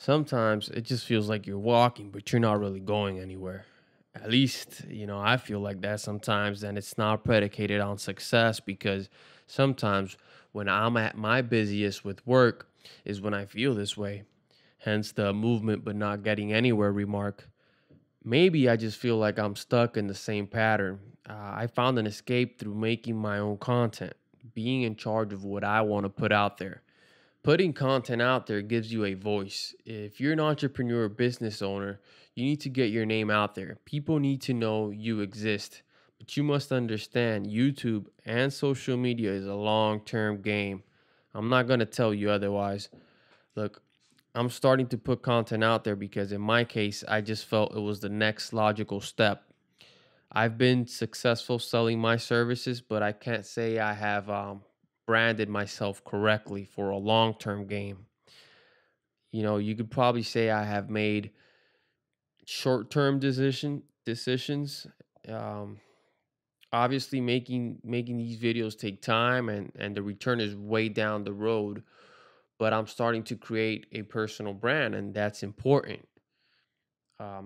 Sometimes it just feels like you're walking, but you're not really going anywhere. At least, I feel like that sometimes, and it's not predicated on success because sometimes when I'm at my busiest with work is when I feel this way. Hence the movement but not getting anywhere remark. Maybe I just feel like I'm stuck in the same pattern. I found an escape through making my own content, being in charge of what I want to put out there. Putting content out there gives you a voice. If you're an entrepreneur or business owner, you need to get your name out there. People need to know you exist. But you must understand YouTube and social media is a long term game. I'm not going to tell you otherwise. Look, I'm starting to put content out there because in my case, I just felt it was the next logical step. I've been successful selling my services, but I can't say I have branded myself correctly for a long term game. You could probably say I have made short term decisions. Um, Obviously, making these videos take time, and the return is way down the road. But I'm starting to create a personal brand, and that's important.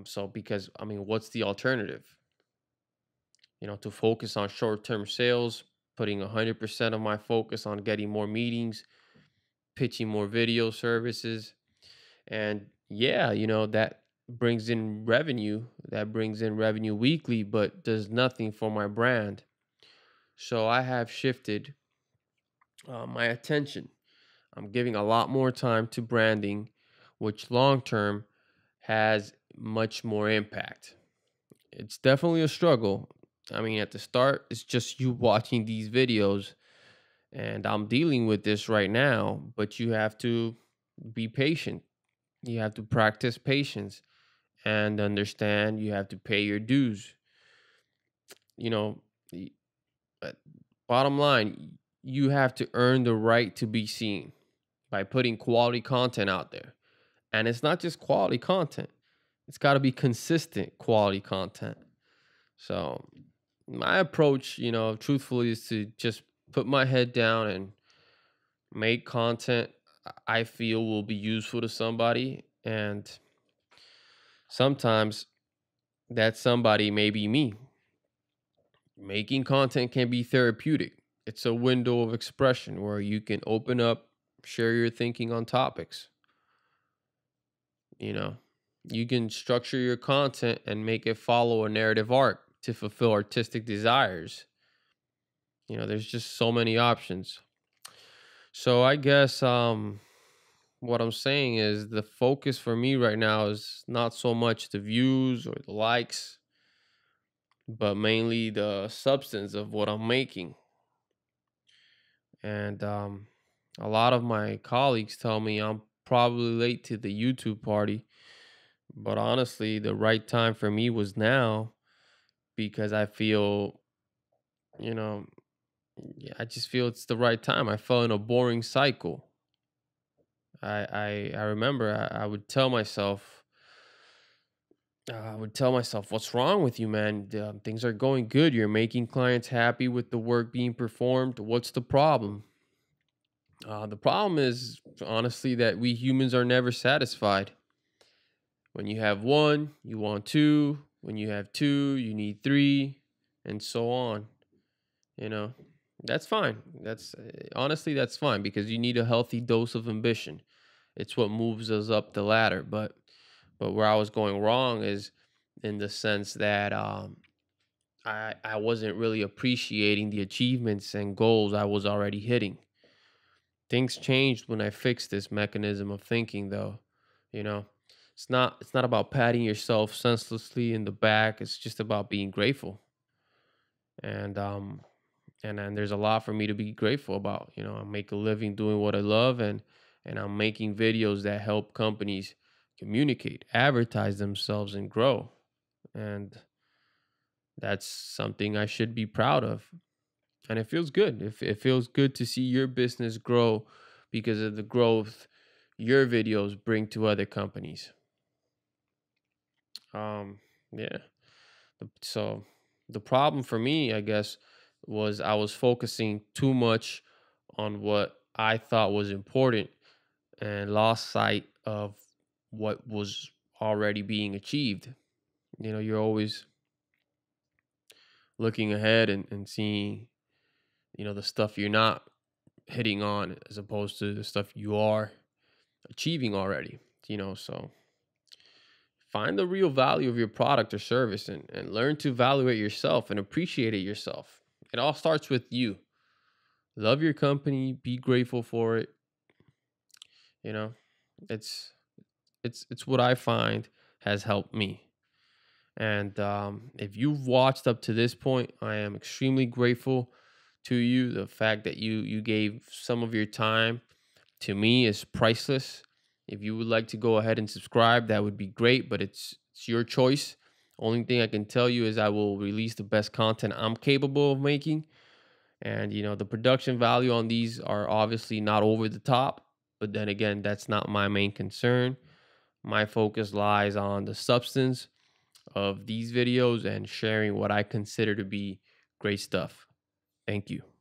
So because I mean, what's the alternative? To focus on short term sales, putting 100% of my focus on getting more meetings, pitching more video services. And yeah, that brings in revenue, weekly, but does nothing for my brand. So I have shifted my attention. I'm giving a lot more time to branding, which long term has much more impact. It's definitely a struggle. I mean, at the start, it's just you watching these videos, and I'm dealing with this right now, but you have to be patient. You have to practice patience and understand you have to pay your dues. You know, the- uh, Bottom line, you have to earn the right to be seen by putting quality content out there. And it's not just quality content, it's got to be consistent quality content. So, my approach, truthfully, is to just put my head down and make content I feel will be useful to somebody. And sometimes that somebody may be me. Making content can be therapeutic. It's a window of expression where you can open up, share your thinking on topics. You know, you can structure your content and make it follow a narrative arc to fulfill artistic desires. There's just so many options. So I guess what I'm saying is the focus for me right now is not so much the views or the likes, but mainly the substance of what I'm making. And a lot of my colleagues tell me I'm probably late to the YouTube party, but honestly, the right time for me was now because I feel, you know, yeah, I just feel it's the right time. I fell in a boring cycle. I remember I would tell myself, "What's wrong with you, man? Things are going good. You're making clients happy with the work being performed. What's the problem?" The problem is, honestly, that we humans are never satisfied. When you have one, you want two. When you have two, you need three, and so on. You know, that's fine. Honestly, that's fine because you need a healthy dose of ambition. It's what moves us up the ladder. But where I was going wrong is in the sense that I wasn't really appreciating the achievements and goals I was already hitting. Things changed when I fixed this mechanism of thinking, though. You know, it's not about patting yourself senselessly in the back. It's just about being grateful. And and there's a lot for me to be grateful about. I make a living doing what I love, and I'm making videos that help companies communicate, advertise themselves, and grow. And that's something I should be proud of. And it feels good. It feels good to see your business grow because of the growth your videos bring to other companies. Um, yeah. So the problem for me, I guess, was I was focusing too much on what I thought was important and lost sight of what was already being achieved. You're always looking ahead and seeing, the stuff you're not hitting on as opposed to the stuff you are achieving already. So find the real value of your product or service, and learn to evaluate yourself and appreciate it yourself. It all starts with you. Love your company, be grateful for it. You know, it's it's what I find has helped me. And if you've watched up to this point, I am extremely grateful to you. The fact that you gave some of your time to me is priceless. If you would like to go ahead and subscribe, that would be great, but it's your choice. Only thing I can tell you is I will release the best content I'm capable of making. And the production value on these are obviously not over the top, but then again, that's not my main concern. My focus lies on the substance of these videos and sharing what I consider to be great stuff. Thank you.